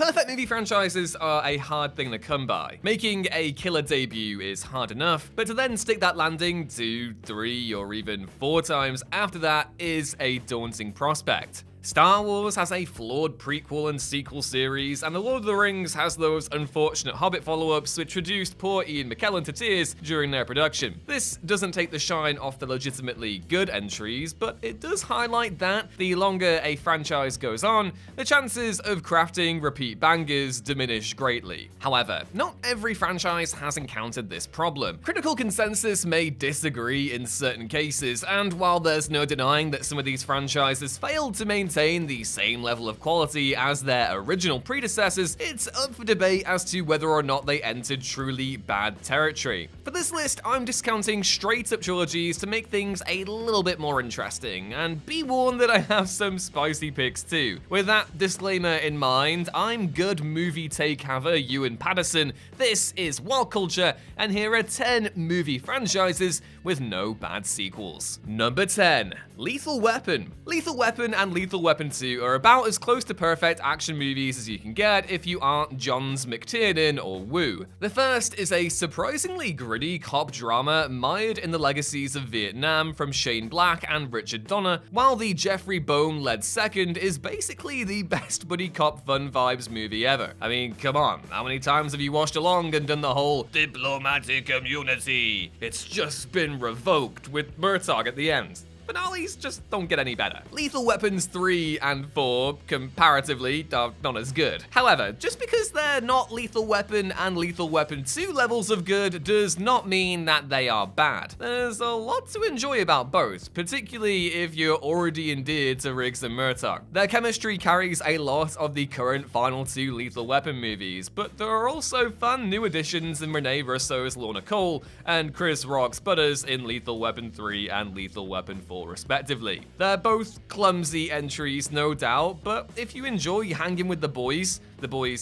Perfect movie franchises are a hard thing to come by. Making a killer debut is hard enough, but to then stick that landing 2, 3, or even 4 times after that is a daunting prospect. Star Wars has a flawed prequel and sequel series, and The Lord of the Rings has those unfortunate Hobbit follow-ups which reduced poor Ian McKellen to tears during their production. This doesn't take the shine off the legitimately good entries, but it does highlight that the longer a franchise goes on, the chances of crafting repeat bangers diminish greatly. However, not every franchise has encountered this problem. Critical consensus may disagree in certain cases, and while there's no denying that some of these franchises failed to maintain the same level of quality as their original predecessors, it's up for debate as to whether or not they entered truly bad territory. For this list, I'm discounting straight-up trilogies to make things a little bit more interesting, and be warned that I have some spicy picks too. With that disclaimer in mind, I'm good movie take-haver Ewan Patterson, this is Wild Culture, and here are 10 movie franchises with no bad sequels. Number 10. Lethal Weapon. Lethal Weapon and Lethal Weapon 2 are about as close to perfect action movies as you can get if you aren't Johns McTiernan or Woo. The first is a surprisingly gritty cop drama mired in the legacies of Vietnam from Shane Black and Richard Donner, while the Jeffrey Bourne-led second is basically the best buddy cop fun vibes movie ever. I mean, come on, how many times have you watched along and done the whole diplomatic immunity? It's just been revoked with Murtaugh at the end. Finales just don't get any better. Lethal Weapons 3 and 4, comparatively, are not as good. However, just because they're not Lethal Weapon and Lethal Weapon 2 levels of good does not mean that they are bad. There's a lot to enjoy about both, particularly if you're already endeared to Riggs and Murtaugh. Their chemistry carries a lot of the current final 2 Lethal Weapon movies, but there are also fun new additions in Renee Russo's Lorna Cole and Chris Rock's Butters in Lethal Weapon 3 and Lethal Weapon 4 respectively. They're both clumsy entries, no doubt, but if you enjoy hanging with the boys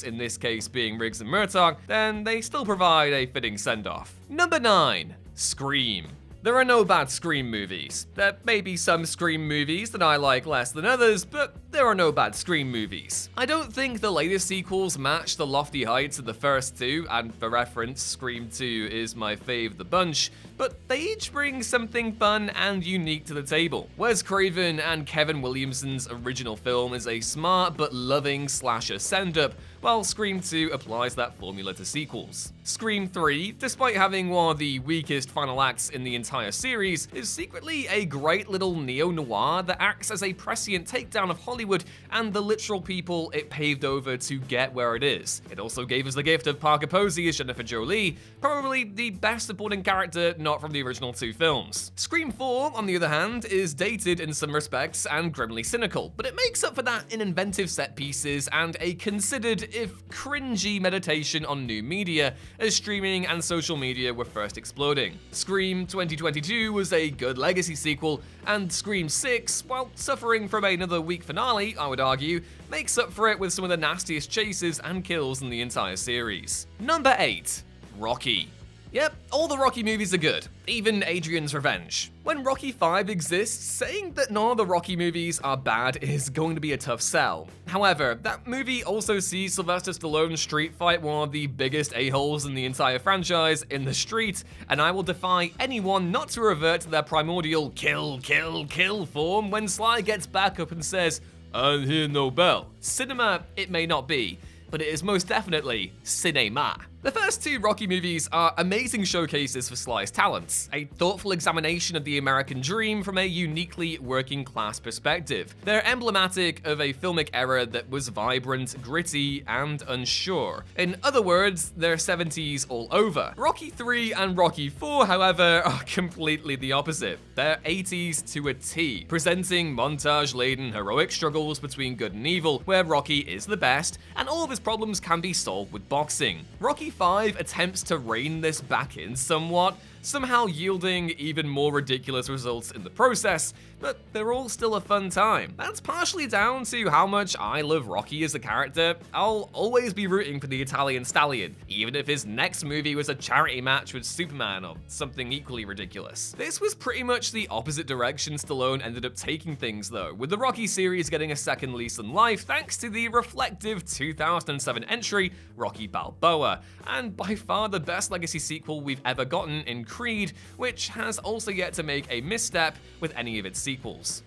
in this case being Riggs and Murtaugh, then they still provide a fitting send-off. Number 9. Scream. There are no bad Scream movies. There may be some Scream movies that I like less than others, but there are no bad Scream movies. I don't think the latest sequels match the lofty heights of the first 2, and for reference, Scream 2 is my fave of the bunch, but they each bring something fun and unique to the table. Wes Craven and Kevin Williamson's original film is a smart but loving slasher send-up, while Scream 2 applies that formula to sequels. Scream 3, despite having one of the weakest final acts in the entire series, is secretly a great little neo-noir that acts as a prescient takedown of Hollywood and the literal people it paved over to get where it is. It also gave us the gift of Parker Posey as Jennifer Jolie, probably the best supporting character not from the original 2 films. Scream 4, on the other hand, is dated in some respects and grimly cynical, but it makes up for that in inventive set pieces and a considered, if cringy, meditation on new media as streaming and social media were first exploding. Scream 2022 was a good legacy sequel, and Scream 6, while suffering from another weak finale, I would argue, makes up for it with some of the nastiest chases and kills in the entire series. Number 8. Rocky. Yep, all the Rocky movies are good, even Adrian's Revenge. When Rocky 5 exists, saying that none of the Rocky movies are bad is going to be a tough sell. However, that movie also sees Sylvester Stallone's street fight one of the biggest a-holes in the entire franchise in the street, and I will defy anyone not to revert to their primordial kill, kill, kill form when Sly gets back up and says, "I hear no bell." Cinema it may not be, but it is most definitely cinema. The first 2 Rocky movies are amazing showcases for Sly's talents, a thoughtful examination of the American dream from a uniquely working-class perspective. They're emblematic of a filmic era that was vibrant, gritty, and unsure. In other words, they're 70s all over. Rocky 3 and Rocky 4, however, are completely the opposite. They're 80s to a T, presenting montage-laden heroic struggles between good and evil, where Rocky is the best, and all of his problems can be solved with boxing. Rocky 5 attempts to rein this back in somewhat, somehow yielding even more ridiculous results in the process, but they're all still a fun time. That's partially down to how much I love Rocky as a character. I'll always be rooting for the Italian stallion, even if his next movie was a charity match with Superman or something equally ridiculous. This was pretty much the opposite direction Stallone ended up taking things though, with the Rocky series getting a second lease on life thanks to the reflective 2007 entry, Rocky Balboa, and by far the best legacy sequel we've ever gotten in Creed, which has also yet to make a misstep with any of its sequels.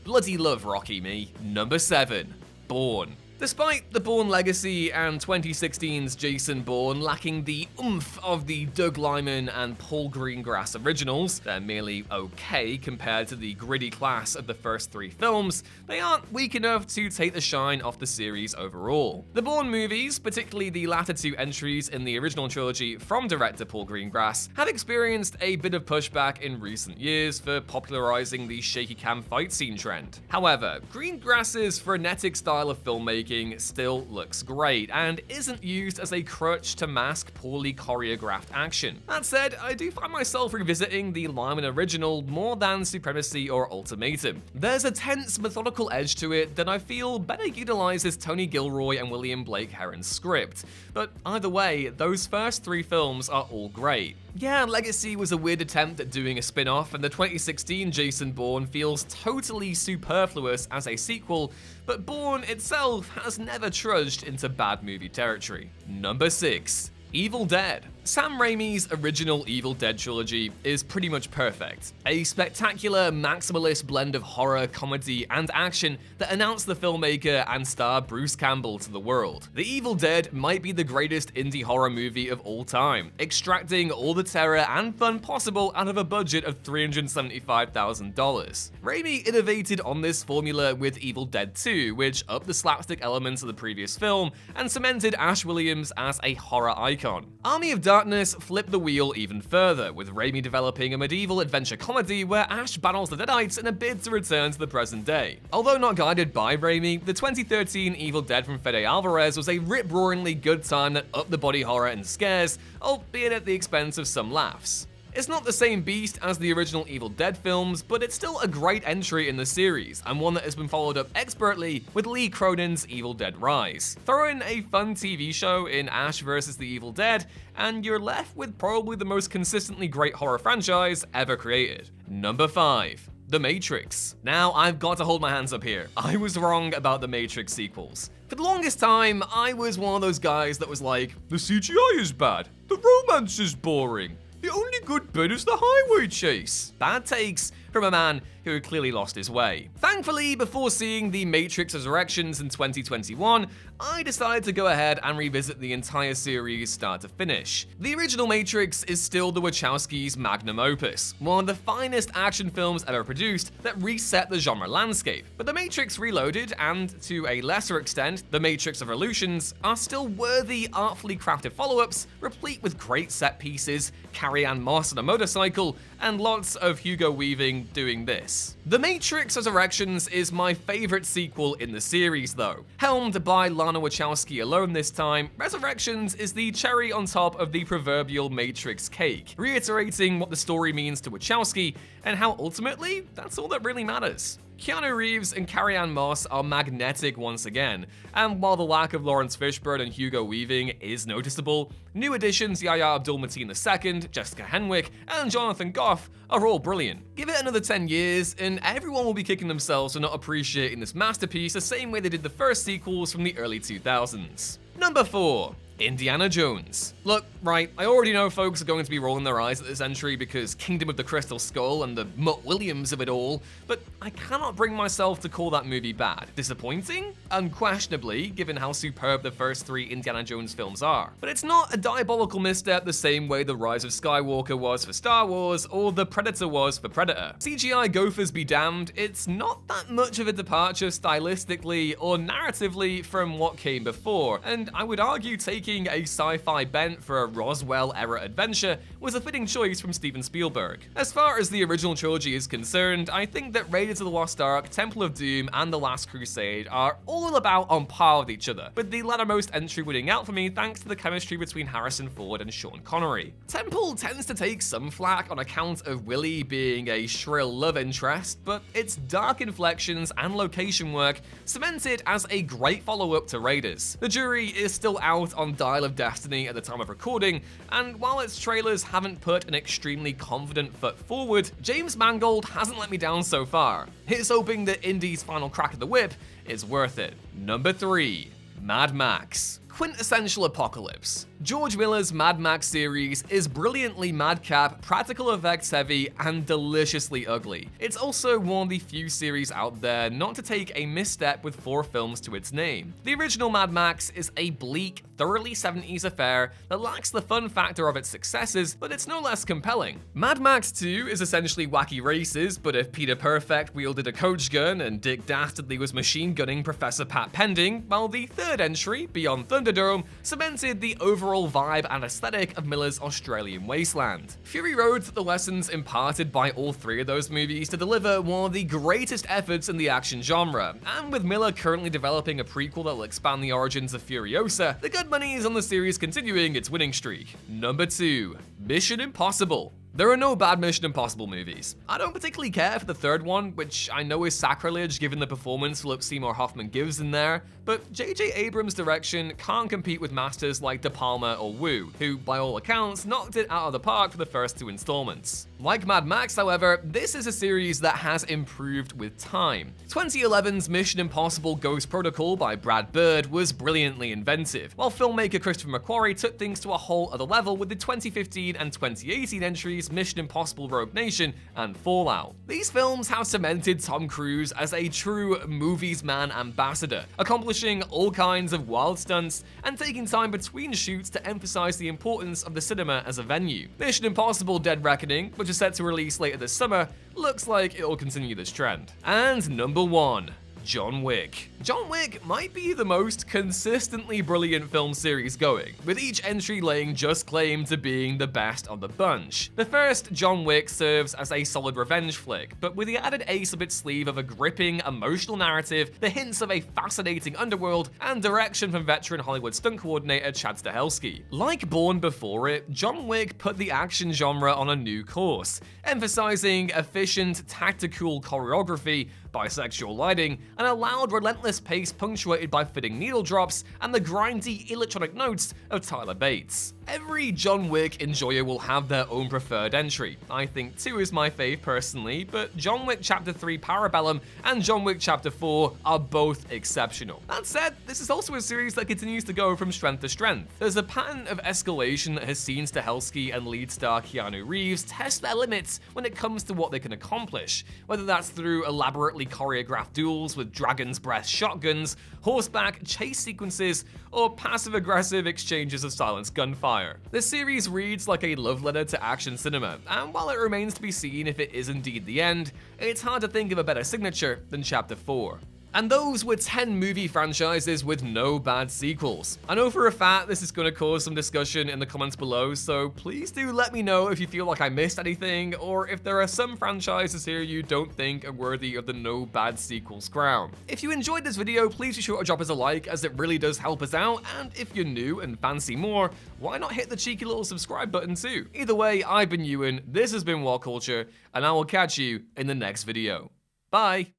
Bloody love Rocky me. Number 7. Bourne. Despite the Bourne legacy and 2016's Jason Bourne lacking the oomph of the Doug Liman and Paul Greengrass originals, they're merely okay compared to the gritty class of the first 3 films, they aren't weak enough to take the shine off the series overall. The Bourne movies, particularly the latter 2 entries in the original trilogy from director Paul Greengrass, have experienced a bit of pushback in recent years for popularizing the shaky cam fight scene trend. However, Greengrass's frenetic style of filmmaking still looks great and isn't used as a crutch to mask poorly choreographed action. That said, I do find myself revisiting the Lyman original more than Supremacy or Ultimatum. There's a tense, methodical edge to it that I feel better utilizes Tony Gilroy and William Blake Herron's script. But either way, those first 3 films are all great. Yeah, Legacy was a weird attempt at doing a spin-off, and the 2016 Jason Bourne feels totally superfluous as a sequel, but Bourne itself has never trudged into bad movie territory. Number 6. Evil Dead. Sam Raimi's original Evil Dead trilogy is pretty much perfect. A spectacular, maximalist blend of horror, comedy, and action that announced the filmmaker and star Bruce Campbell to the world. The Evil Dead might be the greatest indie horror movie of all time, extracting all the terror and fun possible out of a budget of $375,000. Raimi innovated on this formula with Evil Dead 2, which upped the slapstick elements of the previous film and cemented Ash Williams as a horror icon. Army of Darkness flipped the wheel even further, with Raimi developing a medieval adventure comedy where Ash battles the Deadites in a bid to return to the present day. Although not guided by Raimi, the 2013 Evil Dead from Fede Alvarez was a rip-roaringly good time that upped the body horror and scares, albeit at the expense of some laughs. It's not the same beast as the original Evil Dead films, but it's still a great entry in the series, and one that has been followed up expertly with Lee Cronin's Evil Dead Rise. Throw in a fun TV show in Ash vs. the Evil Dead, and you're left with probably the most consistently great horror franchise ever created. Number 5. The Matrix. Now, I've got to hold my hands up here. I was wrong about the Matrix sequels. For the longest time, I was one of those guys that was like, the CGI is bad, the romance is boring, the only good bit is the highway chase. Bad takes from a man who had clearly lost his way. Thankfully, before seeing The Matrix Resurrections in 2021, I decided to go ahead and revisit the entire series start to finish. The original Matrix is still the Wachowskis' magnum opus, one of the finest action films ever produced that reset the genre landscape. But The Matrix Reloaded, and to a lesser extent, The Matrix Evolutions, are still worthy, artfully crafted follow-ups, replete with great set pieces, Carrie-Anne Moss on a motorcycle, and lots of Hugo Weaving doing this. The Matrix Resurrections is my favorite sequel in the series though. Helmed by Lana Wachowski alone this time, Resurrections is the cherry on top of the proverbial Matrix cake, reiterating what the story means to Wachowski and how ultimately that's all that really matters. Keanu Reeves and Carrie-Anne Moss are magnetic once again, and while the lack of Lawrence Fishburne and Hugo Weaving is noticeable, new additions Yahya Abdul-Mateen II, Jessica Henwick, and Jonathan Goff are all brilliant. Give it another 10 years, and everyone will be kicking themselves for not appreciating this masterpiece the same way they did the first sequels from the early 2000s. Number 4. Indiana Jones. Look, right, I already know folks are going to be rolling their eyes at this entry because Kingdom of the Crystal Skull and the Mutt Williams of it all, but I cannot bring myself to call that movie bad. Disappointing? Unquestionably, given how superb the first 3 Indiana Jones films are. But it's not a diabolical misstep the same way The Rise of Skywalker was for Star Wars or The Predator was for Predator. CGI gophers be damned, it's not that much of a departure stylistically or narratively from what came before, and and I would argue taking a sci-fi bent for a Roswell-era adventure was a fitting choice from Steven Spielberg. As far as the original trilogy is concerned, I think that Raiders of the Lost Ark, Temple of Doom, and The Last Crusade are all about on par with each other, with the lattermost entry winning out for me thanks to the chemistry between Harrison Ford and Sean Connery. Temple tends to take some flack on account of Willie being a shrill love interest, but its dark inflections and location work cement it as a great follow-up to Raiders. The jury is still out on Dial of Destiny at the time of recording, and while its trailers haven't put an extremely confident foot forward, James Mangold hasn't let me down so far. Here's hoping that Indy's final crack at the whip is worth it. Number 3. Mad Max. Quintessential apocalypse. George Miller's Mad Max series is brilliantly madcap, practical effects heavy, and deliciously ugly. It's also one of the few series out there not to take a misstep with 4 films to its name. The original Mad Max is a bleak, thoroughly 70s affair that lacks the fun factor of its successes, but it's no less compelling. Mad Max 2 is essentially wacky races, but if Peter Perfect wielded a coach gun and Dick Dastardly was machine gunning Professor Pat Pending, while the third entry, Beyond Thunderdome, cemented the overall vibe and aesthetic of Miller's Australian wasteland. Fury Road took the lessons imparted by all 3 of those movies to deliver one of the greatest efforts in the action genre, and with Miller currently developing a prequel that will expand the origins of Furiosa, the good money is on the series continuing its winning streak. Number 2. Mission Impossible. There are no bad Mission Impossible movies. I don't particularly care for the third one, which I know is sacrilege given the performance Philip Seymour Hoffman gives in there, but J.J. Abrams' direction can't compete with masters like De Palma or Wu, who, by all accounts, knocked it out of the park for the first 2 installments. Like Mad Max, however, this is a series that has improved with time. 2011's Mission Impossible Ghost Protocol by Brad Bird was brilliantly inventive, while filmmaker Christopher McQuarrie took things to a whole other level with the 2015 and 2018 entries Mission Impossible Rogue Nation and Fallout. These films have cemented Tom Cruise as a true movies man ambassador, accomplishing all kinds of wild stunts and taking time between shoots to emphasize the importance of the cinema as a venue. Mission Impossible Dead Reckoning, which is set to release later this summer, looks like it'll continue this trend. And number 1. John Wick. John Wick might be the most consistently brilliant film series going, with each entry laying just claim to being the best of the bunch. The first, John Wick, serves as a solid revenge flick, but with the added ace up its sleeve of a gripping, emotional narrative, the hints of a fascinating underworld, and direction from veteran Hollywood stunt coordinator Chad Stahelski. Like Bourne before it, John Wick put the action genre on a new course, emphasizing efficient, tactical choreography, bisexual lighting, and a loud, relentless pace punctuated by fitting needle drops and the grindy, electronic notes of Tyler Bates. Every John Wick enjoyer will have their own preferred entry. I think 2 is my fave personally, but John Wick Chapter 3 Parabellum and John Wick Chapter 4 are both exceptional. That said, this is also a series that continues to go from strength to strength. There's a pattern of escalation that has seen Stahelski and lead star Keanu Reeves test their limits when it comes to what they can accomplish, whether that's through elaborately choreographed duels with dragon's breath shotguns, horseback chase sequences, or passive-aggressive exchanges of silenced gunfire. The series reads like a love letter to action cinema, and while it remains to be seen if it is indeed the end, it's hard to think of a better signature than Chapter 4. And those were 10 movie franchises with no bad sequels. I know for a fact this is going to cause some discussion in the comments below, so please do let me know if you feel like I missed anything, or if there are some franchises here you don't think are worthy of the no bad sequels crown. If you enjoyed this video, please be sure to drop us a like, as it really does help us out, and if you're new and fancy more, why not hit the cheeky little subscribe button too? Either way, I've been Ewan, this has been What Culture, and I will catch you in the next video. Bye!